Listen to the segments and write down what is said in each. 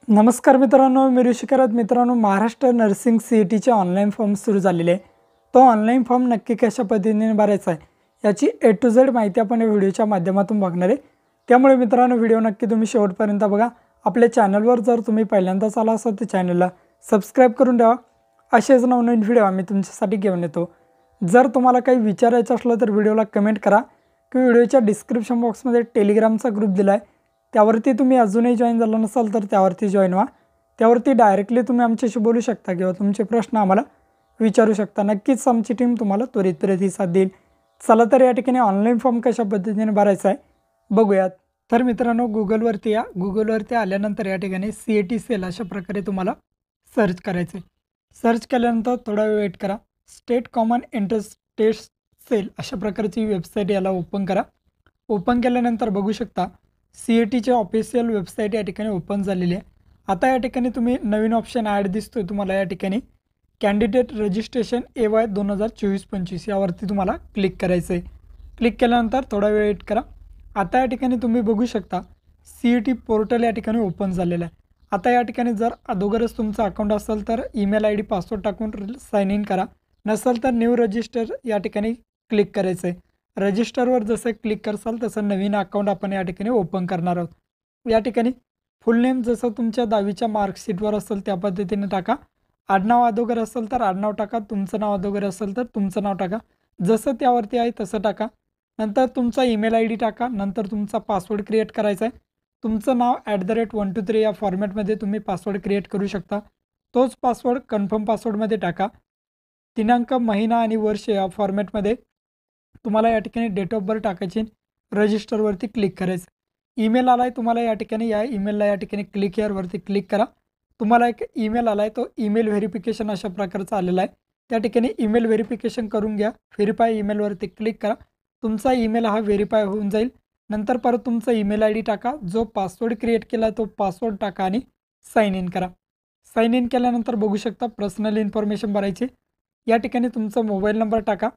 नमस्कार मित्रांनो, मी ऋषिकरत. मित्रांनो, महाराष्ट्र नर्सिंग CETचे ऑनलाईन फॉर्म सुरू झालेले आहे. तो ऑनलाईन फॉर्म नक्की कशा पद्धतीने भरायचा आहे याची A to Z माहिती आपण या व्हिडिओच्या माध्यमातून बघणार आहे. त्यामुळे मित्रांनो, व्हिडिओ नक्की तुम्ही शेवटपर्यंत बघा. आपल्या चॅनलवर जर तुम्ही पहिल्यांदाच आला असाल तर चॅनलला सबस्क्राईब करून ठेवा. असेच नवनवीन व्हिडिओ आम्ही तुमच्यासाठी घेऊन येतो. जर तुम्हाला काही विचारायचं असलं तर व्हिडिओला कमेंट करा किंवा व्हिडिओच्या डिस्क्रिप्शन बॉक्समध्ये टेलिग्रामचा ग्रुप दिला आहे, त्यावरती तुम्ही अजूनही जॉईन झाला नसाल तर त्यावरती जॉईन व्हा. त्यावरती डायरेक्टली तुम्ही आमच्याशी बोलू शकता किंवा तुमचे प्रश्न आम्हाला विचारू शकता. नक्कीच आमची टीम तुम्हाला त्वरित प्रतिसाद देईल. चला तर या ठिकाणी ऑनलाईन फॉर्म कशा पद्धतीने भरायचा आहे बघूयात. तर मित्रांनो, गुगलवरती या. गुगलवरती आल्यानंतर या ठिकाणी CET सेल अशा प्रकारे तुम्हाला सर्च करायचं आहे. सर्च केल्यानंतर थोडा वेळ वेट करा. State common entrance test cell अशा प्रकारची वेबसाईट याला ओपन करा. ओपन केल्यानंतर बघू शकता CETची ऑफिशियल वेबसाईट या ठिकाणी ओपन झालेली आहे. आता या ठिकाणी तुम्ही नवीन ऑप्शन ॲड दिसतोय तुम्हाला या ठिकाणी कॅन्डिडेट रजिस्ट्रेशन AY 2024-25 यावरती तुम्हाला क्लिक करायचं आहे. क्लिक केल्यानंतर थोडा वेळ वेट करा. आता या ठिकाणी तुम्ही बघू शकता CET पोर्टल या ठिकाणी ओपन झालेलं आहे. आता या ठिकाणी जर अगोदरच तुमचं अकाउंट असेल तर ईमेल ID पासवर्ड टाकून साइन इन करा. नसेल तर न्यू रजिस्टर या ठिकाणी क्लिक करायचं आहे. रजिस्टरवर जसं क्लिक करसाल तसं नवीन अकाउंट आपण या ठिकाणी ओपन करणार आहोत. या ठिकाणी फुल नेम जसं तुमच्या 10वीच्या मार्कशीटवर असेल त्या पद्धतीने टाका. आडनाव अगोदर असेल तर आडनाव टाका. तुमचं नाव अगोदर असेल तर तुमचं नाव टाका. जसं त्यावरती आहे तसं टाका. नंतर तुमचा ईमेल ID टाका. नंतर तुमचा पासवर्ड क्रिएट करायचा आहे. तुमचं नाव @123 या फॉर्मॅटमध्ये तुम्ही पासवर्ड क्रिएट करू शकता. तोच पासवर्ड कन्फर्म पासवर्डमध्ये टाका. दिनांक, महिना आणि वर्ष या फॉर्मॅटमध्ये तुम्हाला या ठिकाणी डेट ऑफ बर्थ टाकायची. रजिस्टरवरती क्लिक करायचं. ईमेल आला आहे तुम्हाला या ठिकाणी, या ईमेलला या ठिकाणी क्लिक हिअरवरती क्लिक करा. तुम्हाला एक ईमेल आला आहे, तो ईमेल व्हेरिफिकेशन अशा प्रकारचा आलेला आहे. त्या ठिकाणी ईमेल व्हेरिफिकेशन करून घ्या. व्हेरीफाय ईमेलवरती क्लिक करा. तुमचा ईमेल हा व्हेरीफाय होऊन जाईल. नंतर परत तुमचा ईमेल ID टाका. जो पासवर्ड क्रिएट केला आहे तो पासवर्ड टाका आणि साइन इन करा. साइन इन केल्यानंतर बघू शकता पर्सनल इन्फॉर्मेशन भरायची. या ठिकाणी तुमचा मोबाईल नंबर टाका.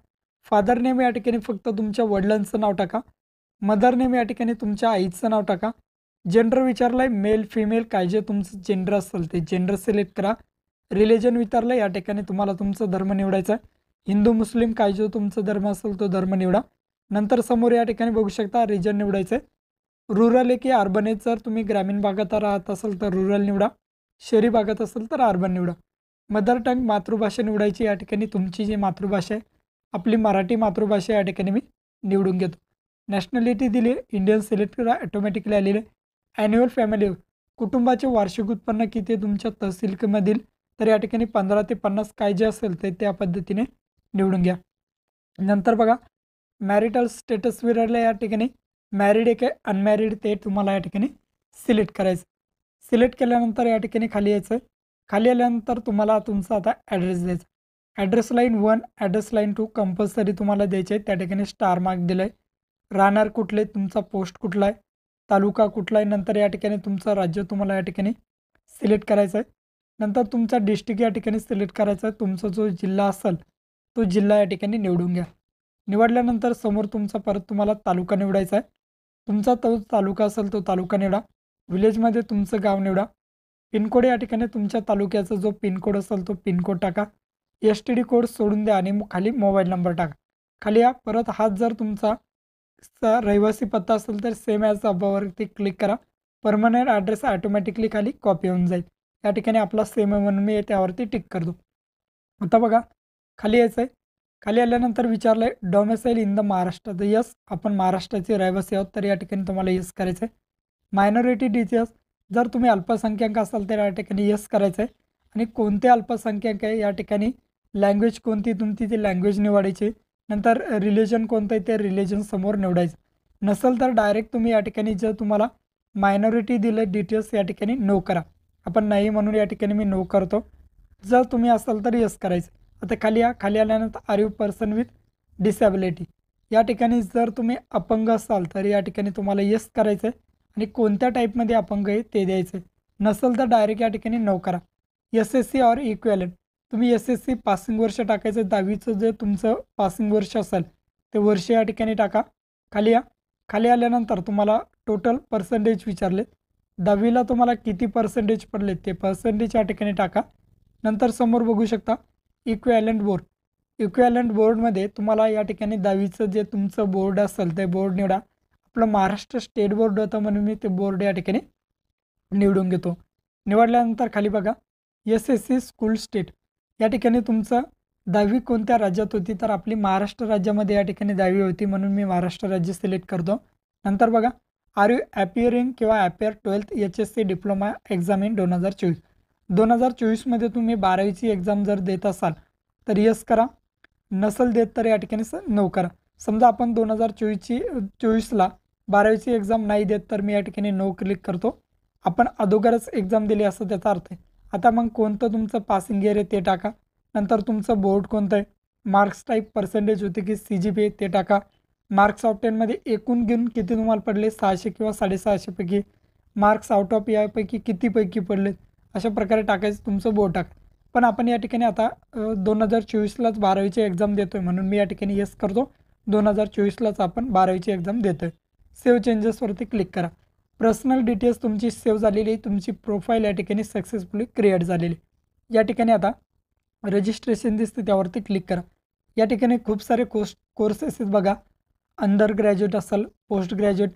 फादर नेम या ठिकाणी फक्त तुमच्या वडिलांचं नाव टाका. मदर नेम या ठिकाणी तुमच्या आईचं नाव टाका. जेंडर विचारलं आहे मेल फिमेल, काय जे तुमचं जेंडर असेल ते जेंडर सिलेक्ट करा. रिलिजन विचारलं या ठिकाणी तुम्हाला तुमचा धर्म निवडायचा आहे. हिंदू मुस्लिम काय जो तुमचा धर्म असेल तो धर्म निवडा. नंतर समोर या ठिकाणी बघू शकता रिजन निवडायचं आहे. रुरल आहे की अर्बन आहे. जर तुम्ही ग्रामीण भागात राहत असाल तर रुरल निवडा. शहरी भागात असेल तर अर्बन निवडा. मदर टंग मातृभाषा निवडायची. या ठिकाणी तुमची जी मातृभाषा आहे, आपली मराठी मातृभाषा या ठिकाणी मी निवडून घेतो. नॅशनॅलिटी दिली आहे, इंडियन सिलेक्ट करा. ऑटोमॅटिकली आलेलं आहे. ॲन्युअल फॅमिली, कुटुंबाचे वार्षिक उत्पन्न किती आहे तुमच्या तहसीलमधील, तर या ठिकाणी 15 ते 50 काय जे असेल ते त्या पद्धतीने निवडून घ्या. नंतर बघा मॅरिटल स्टेटस विचारलं या ठिकाणी मॅरिड आहे काय अनमॅरिड ते तुम्हाला या ठिकाणी सिलेक्ट करायचं. सिलेक्ट केल्यानंतर या ठिकाणी खाली यायचं. खाली आल्यानंतर तुम्हाला तुमचा आता ॲड्रेस द्यायचा. Address line 1, address line 2 compulsory तुम्हाला द्यायचे आहे. त्या ठिकाणी स्टार मार्क दिलं आहे. राहणार कुठले, तुमचा पोस्ट कुठला आहे, तालुका कुठला आहे. नंतर या ठिकाणी तुमचं राज्य तुम्हाला या ठिकाणी सिलेक्ट करायचं आहे. नंतर तुमचा डिस्ट्रिक्ट या ठिकाणी सिलेक्ट करायचा आहे. तुमचा जो जिल्हा असेल तो जिल्हा या ठिकाणी निवडून घ्या. निवडल्यानंतर समोर तुमचा परत तुम्हाला तालुका निवडायचा आहे. तुमचा तो तालुका असेल तो तालुका निवडा. विलेजमध्ये तुमचं गाव निवडा. पिनकोड या ठिकाणी तुमच्या तालुक्याचा जो पिनकोड असेल तो पिनकोड टाका. STD कोड सोडून द्या आणि खाली मोबाईल नंबर टाका. खाली या परत हाच जर तुमचा रहिवासी पत्ता असेल तर सेम ॲज अबावरती क्लिक करा. परमनंट ॲड्रेस ऑटोमॅटिकली खाली कॉपी होऊन जाईल. या ठिकाणी आपला सेम आहे म्हणून मी त्यावरती टिक करतो. आता बघा खाली यायचं आहे. खाली आल्यानंतर विचारलं आहे डॉमेसाईल इन द महाराष्ट्र, तर यस आपण महाराष्ट्राचे रहिवासी आहोत तर या ठिकाणी तुम्हाला यस करायचं आहे. मायनॉरिटी डिटेल्स, जर तुम्ही अल्पसंख्याक असाल तर या ठिकाणी यस करायचं आहे. आणि कोणते अल्पसंख्याक आहे या ठिकाणी लँग्वेज कोणती तुमची ती लँग्वेज निवडायची. नंतर रिलिजन कोणतं आहे ते रिलिजन समोर निवडायचं. नसेल तर डायरेक्ट तुम्ही या ठिकाणी जर तुम्हाला मायनॉरिटी दिलं डिटेल्स या ठिकाणी नो करा. आपण नाही म्हणून या ठिकाणी मी नो करतो. जर तुम्ही असाल तर यस करायचं. आता खाली या. खाली आल्यानंतर are you person with disability, या ठिकाणी जर तुम्ही अपंग असाल तर या ठिकाणी तुम्हाला यस करायचं आहे. आणि कोणत्या टाईपमध्ये अपंग आहे ते द्यायचं आहे. नसेल तर डायरेक्ट या ठिकाणी नो करा. SSC ऑर इक्वेलंट, तुम्ही SSC पासिंग वर्ष टाकायचं. 10वीचं जे तुमचं पासिंग वर्ष असेल ते वर्ष या ठिकाणी टाका. खाली या. खाली आल्यानंतर तुम्हाला टोटल पर्सेंटेज विचारले. 10वीला तुम्हाला किती पर्सेंटेज पडले ते पर्सेंटेज या ठिकाणी टाका. नंतर समोर बघू शकता इक्विव्हॅलंट बोर्ड. इक्विव्हॅलंट बोर्डमध्ये तुम्हाला या ठिकाणी 10वीचं जे तुमचं बोर्ड असेल ते बोर्ड निवडा. आपलं महाराष्ट्र स्टेट बोर्ड होतं म्हणून मी ते बोर्ड या ठिकाणी निवडून घेतो. निवडल्यानंतर खाली बघा SSC स्कूल स्टेट. या ठिकाणी तुमचं 10वी कोणत्या राज्यात होती, तर आपली महाराष्ट्र राज्यामध्ये या ठिकाणी 10वी होती म्हणून मी महाराष्ट्र राज्य सिलेक्ट करतो. नंतर बघा आर यू ॲपिअरिंग किंवा ॲपिअर 12th HSC diploma exam in 2024. 2024मध्ये तुम्ही 12वीची एक्झाम जर देत असाल तर यस करा, नसेल देत तर या ठिकाणी नो करा. समजा आपण 2024ला 12वीची एक्झाम नाही देत तर मी या ठिकाणी नो क्लिक करतो. आपण अगोदरच एक्झाम दिली असं त्याचा अर्थ आहे. आता मग कोणतं तुमचं पासिंग इयर आहे ते टाका. नंतर तुमचं बोर्ड कोणतं आहे, मार्क्स टाईप पर्सेंटेज होते की CGPA ते टाका. मार्क्स ऑफ 10मध्ये एकूण घेऊन किती तुम्हाला पडले, 600 किंवा 650 पैकी. मार्क्स आउट ऑफ यापैकी किती पैकी पडलेत, अशा प्रकारे टाकायचं तुमचं बोर्ड टाका. पण आपण या ठिकाणी आता 2024लाच 12वीची एक्झाम देतो आहे म्हणून मी या ठिकाणी येस करतो. 2024लाच आपण 12वीची एक्झाम देतो आहे. सेव्ह चेंजेसवरती क्लिक करा. पर्सनल डिटेल्स तुमची सेव्ह झालेली आहे. तुमची प्रोफाईल या ठिकाणी सक्सेसफुली क्रिएट झालेली. या ठिकाणी आता रजिस्ट्रेशन दिसते त्यावरती क्लिक करा. या ठिकाणी खूप सारे कोर्सेस आहेत बघा. अंडर ग्रॅज्युएट असेल, post graduate,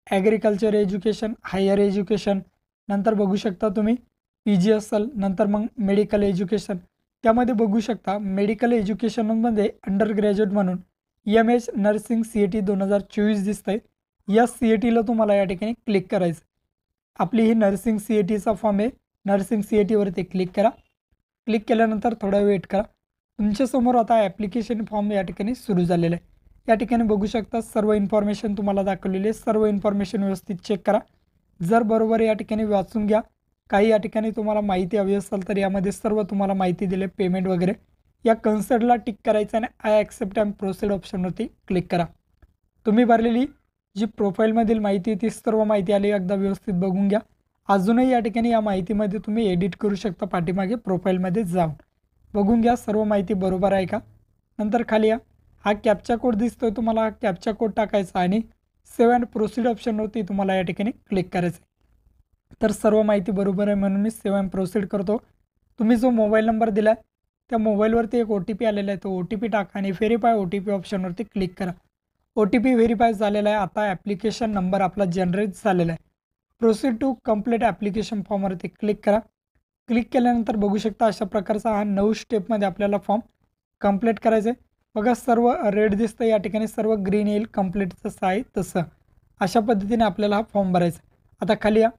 agriculture education, higher education, नंतर बघू शकता तुम्ही PG असेल, नंतर मग मेडिकल एज्युकेशन. त्यामध्ये बघू शकता मेडिकल एज्युकेशनमध्ये अंडर ग्रॅज्युएट म्हणून MH नर्सिंग CET 2024 दिसतं आहे. या CETला तुम्हाला या ठिकाणी क्लिक करायचं. आपली ही नर्सिंग CETचा फॉर्म आहे. नर्सिंग CETवरती क्लिक करा. क्लिक केल्यानंतर थोडा वेट करा. तुमच्यासमोर आता ॲप्लिकेशन फॉर्म या ठिकाणी सुरू झालेला आहे. या ठिकाणी बघू शकता सर्व इन्फॉर्मेशन तुम्हाला दाखवलेली आहे. सर्व इन्फॉर्मेशन व्यवस्थित चेक करा. जर बरोबर या ठिकाणी वाचून घ्या. काही या ठिकाणी तुम्हाला माहिती हवी असेल तर यामध्ये सर्व तुम्हाला माहिती दिली, पेमेंट वगैरे. या कन्सर्टला टिक करायचं आणि आय ॲक्सेप्ट अँड प्रोसीड ऑप्शनवरती क्लिक करा. तुम्ही भरलेली जी प्रोफाईलमधील माहिती ती सर्व माहिती आली एकदा व्यवस्थित बघून घ्या. अजूनही या ठिकाणी या माहितीमध्ये तुम्ही एडिट करू शकता. पाठीमागे प्रोफाईलमध्ये जाऊन बघून घ्या सर्व माहिती बरोबर आहे का. नंतर खाली या हा कॅप्चा कोड दिसतोय तुम्हाला, हा कॅप्चा कोड टाकायचा आणि सेव्ह अँड प्रोसीड ऑप्शनवरती तुम्हाला या ठिकाणी क्लिक करायचं आहे. तर सर्व माहिती बरोबर आहे म्हणून मी सेव्ह अँड प्रोसीड करतो. तुम्ही जो मोबाईल नंबर दिला आहे त्या मोबाईलवरती एक OTP आलेला आहे, तो OTP टाका आणि व्हेरीफाय OTP ऑप्शनवरती क्लिक करा. OTP व्हेरीफाय झालेला आहे. आता ॲप्लिकेशन नंबर आपला जनरेट झालेला आहे. प्रोसीड टू कंप्लीट ॲप्लिकेशन फॉर्मवरती क्लिक करा. क्लिक केल्यानंतर बघू शकता अशा प्रकारचा हा 9 स्टेपमध्ये आपल्याला फॉर्म कंप्लीट करायचं आहे. बघा सर्व रेड दिसतं, या ठिकाणी सर्व ग्रीन येईल कंप्लीट जसं आहे तसं. अशा पद्धतीने आपल्याला हा फॉर्म भरायचा. आता खाली या.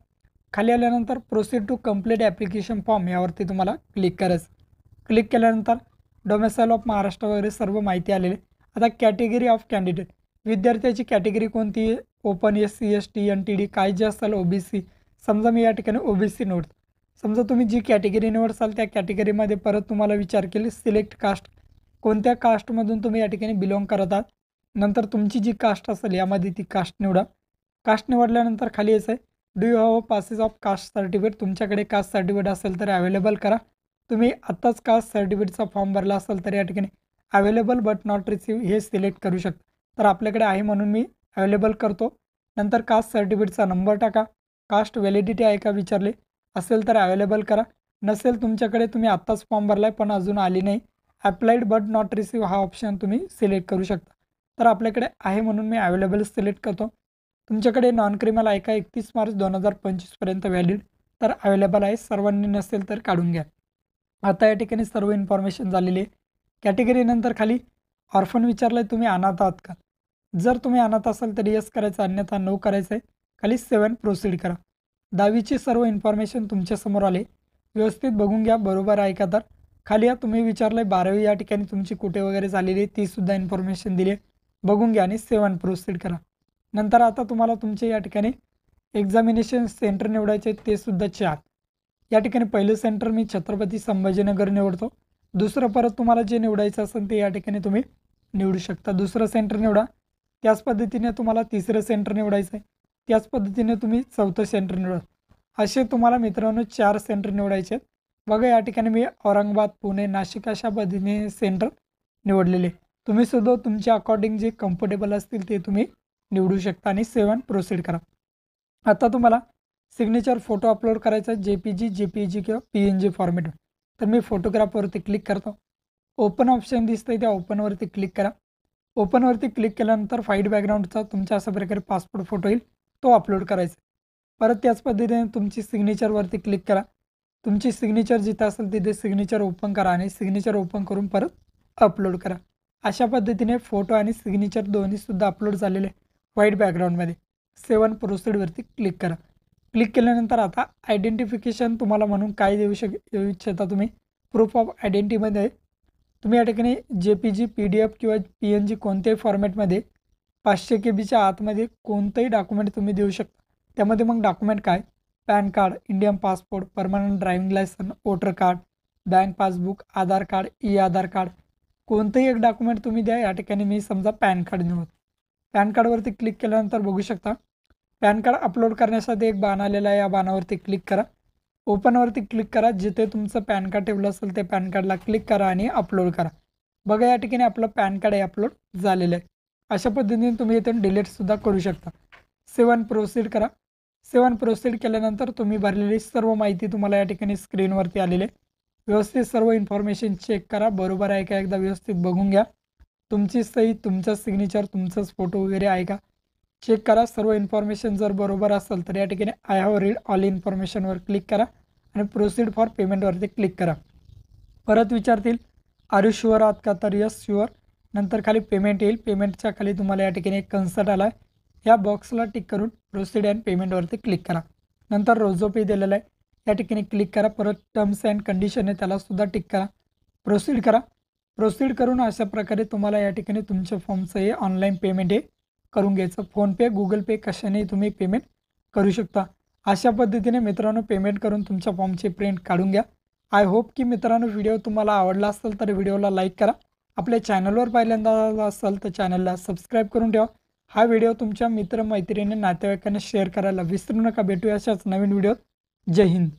खाली आल्यानंतर proceed to complete application form यावरती तुम्हाला क्लिक करायचं. क्लिक केल्यानंतर डोमेसाईल ऑफ महाराष्ट्र वगैरे सर्व माहिती आलेली. आता कॅटेगरी ऑफ कॅन्डिडेट, विद्यार्थ्याची कॅटेगरी कोणती, ओपन, SC ST NTD काय जे असेल, OBC. समजा मी या ठिकाणी OBC निवडतो. समजा तुम्ही जी कॅटेगरी निवडसाल त्या कॅटेगरीमध्ये परत तुम्हाला विचार केली सिलेक्ट कास्ट, कोणत्या कास्टमधून तुम्ही या ठिकाणी बिलॉंग करत आहात. नंतर तुमची जी कास्ट असेल यामध्ये ती कास्ट निवडा. कास्ट निवडल्यानंतर खाली यायचं आहे do you have passes of caste certificate, तुमच्याकडे कास्ट सर्टिफिकेट असेल तर अवेलेबल करा. तुम्ही आत्ताच कास्ट सर्टिफिकेटचा फॉर्म भरला असेल तर या ठिकाणी अवेलेबल बट नॉट रिसीव हे सिलेक्ट करू शकता. तर आपल्याकडे आहे म्हणून मी अवेलेबल करतो. नंतर कास्ट सर्टिफिकेटचा नंबर टाका. कास्ट व्हॅलिडिटी आहे का विचारले असेल तर अवेलेबल करा. नसेल तुमच्याकडे, तुम्ही आत्ताच फॉर्म भरला आहे पण अजून आली नाही, अप्लाइड बट नॉट रिसीव हा ऑप्शन तुम्ही सिलेक्ट करू शकता. तर आपल्याकडे आहे म्हणून मी अवेलेबल सिलेक्ट करतो. तुमच्याकडे नॉन क्रिमिनल आहे का 31 मार्च 2025पर्यंत व्हॅलिड, तर अवेलेबल आहे. सर्वांनी नसेल तर काढून घ्या. आता या ठिकाणी सर्व इन्फॉर्मेशन झालेली आहे. कॅटेगरीनंतर खाली ऑर्फन विचारलं आहे, तुम्ही अनाथ आहात का. जर तुम्ही अनाथ असाल तर यस करायचं, अन्यथा नो करायचं आहे. खाली सेव्ह अँड प्रोसीड करा. 10वीची सर्व इन्फॉर्मेशन तुमच्यासमोर आले, व्यवस्थित बघून घ्या बरोबर आहे का. तर खाली या तुम्ही विचारलं आहे 12वी या ठिकाणी तुमची कुठे वगैरे झालेली आहे तीसुद्धा इन्फॉर्मेशन दिली आहे, बघून घ्या आणि सेव्ह अँड प्रोसीड करा. नंतर आता तुम्हाला तुमचे या ठिकाणी एक्झामिनेशन सेंटर निवडायचे ते सुद्धा 4. या ठिकाणी पहिलं सेंटर मी छत्रपती संभाजीनगर निवडतो. दुसरं परत तुम्हाला जे निवडायचं असेल ते या ठिकाणी तुम्ही निवडू शकता. दुसरं सेंटर निवडा. त्याच पद्धतीने तुम्हाला तिसरं सेंटर निवडायचं आहे. त्याच पद्धतीने तुम्ही चौथं सेंटर निवडा. असे तुम्हाला मित्रांनो 4 सेंटर निवडायचे आहेत. बघा या ठिकाणी मी औरंगाबाद, पुणे, नाशिक अशा पद्धतीने सेंटर निवडलेले. तुम्ही सुद्धा तुमच्या अकॉर्डिंग जे कम्फर्टेबल असतील ते तुम्ही निवडू शकता आणि सेव्ह अँड प्रोसीड करा. आता तुम्हाला सिग्नेचर फोटो अपलोड करायचा JPG, JPG किंवा PNG फॉर्मॅट. तर मी फोटोग्राफवरती क्लिक करतो. ओपन ऑप्शन दिसतंय त्या ओपनवरती क्लिक करा. ओपनवरती क्लिक केल्यानंतर फाईट बॅकग्राऊंडचा तुमच्या अशा प्रकारे पासपोर्ट फोटो येईल, तो अपलोड करायचा. परत त्याच पद्धतीने तुमची सिग्नेचरवरती क्लिक करा. तुमची सिग्नेचर जिथं असेल तिथे सिग्नेचर ओपन करा आणि सिग्नेचर ओपन करून परत अपलोड करा. अशा पद्धतीने फोटो आणि सिग्नेचर दोन्हीसुद्धा अपलोड झालेले व्हाईट बॅकग्राऊंडमध्ये. सेव्ह अँड प्रोसीडवरती क्लिक करा. क्लिक केल्यानंतर आता आयडेंटिफिकेशन तुम्हाला म्हणून काय देऊ इच्छिता तुम्ही, प्रूफ ऑफ आयडेंटिटीमध्ये तुम्ही या ठिकाणी JPG, PDF किंवा PNG कोणत्याही फॉर्मॅटमध्ये 500 KBच्या आतमध्ये कोणतंही डॉक्युमेंट तुम्ही देऊ शकता. त्यामध्ये मग डॉक्युमेंट काय, PAN card, Indian passport, permanent driving licence, voter card, bank passbook, Aadhaar card, Aadhaar card, कोणतंही एक डॉक्युमेंट तुम्ही द्या. या ठिकाणी मी समजा पॅन कार्ड निवड. पॅन कार्डवरती क्लिक केल्यानंतर बघू शकता पॅन कार्ड अपलोड करण्यासाठी एक बाण आलेला आहे. या बाणावरती क्लिक करा. ओपनवरती क्लिक करा. जिथे तुमचं पॅन कार्ड ठेवलं असेल ते पॅन कार्डला क्लिक करा आणि अपलोड करा. बघा या ठिकाणी आपलं पॅन कार्ड अपलोड झालेलं आहे. अशा पद्धतीने तुम्ही इथून डिलीटसुद्धा करू शकता. सेव्ह अँड प्रोसीड करा. सेव्ह अँड प्रोसीड केल्यानंतर तुम्ही भरलेली सर्व माहिती तुम्हाला या ठिकाणी स्क्रीनवरती आलेली आहे. व्यवस्थित सर्व इन्फॉर्मेशन चेक करा, बरोबर आहे का एकदा व्यवस्थित बघून घ्या. तुमची सही, तुमचं सिग्नेचर, तुमचंच फोटो वगैरे आहे का चेक करा. सर्व इन्फॉर्मेशन जर बरोबर असेल तर या ठिकाणी आय हॅव रीड ऑल इन्फॉर्मेशनवर क्लिक करा आणि प्रोसीड फॉर पेमेंटवरती क्लिक करा. परत विचारतील आर यू शुअर आहात का, तर यस शुअर. नंतर खाली पेमेंट येईल. पेमेंटच्या खाली तुम्हाला या ठिकाणी एक कन्सर्ट आला आहे. या बॉक्सला टिक करून प्रोसीड अँड पेमेंटवरती क्लिक करा. नंतर रोजो पे दिलेला आहे, या ठिकाणी क्लिक करा. परत टर्म्स अँड कंडिशन आहे त्यालासुद्धा टिक करा. प्रोसीड करा. प्रोसीड करून अशा प्रकारे तुम्हाला या ठिकाणी तुमच्या फॉर्मचं हे ऑनलाईन पेमेंट हे करून घ्यायचं. फोनपे, गुगल पे कशाने तुम्ही पेमेंट करू शकता. अशा पद्धतीने मित्रांनो पेमेंट करून तुमच्या फॉर्मची प्रिंट काढून घ्या. आय होप की मित्रांनो व्हिडिओ तुम्हाला आवडला असेल तर व्हिडिओला लाईक करा. आपल्या चॅनलवर पहिल्यांदा असेल तर चॅनलला सबस्क्राईब करून ठेवा. हा व्हिडिओ तुमच्या मित्रमैत्रिणी, नातेवाईकांना शेअर करायला विसरू नका. भेटूया अशाच नवीन व्हिडिओत. जय हिंद.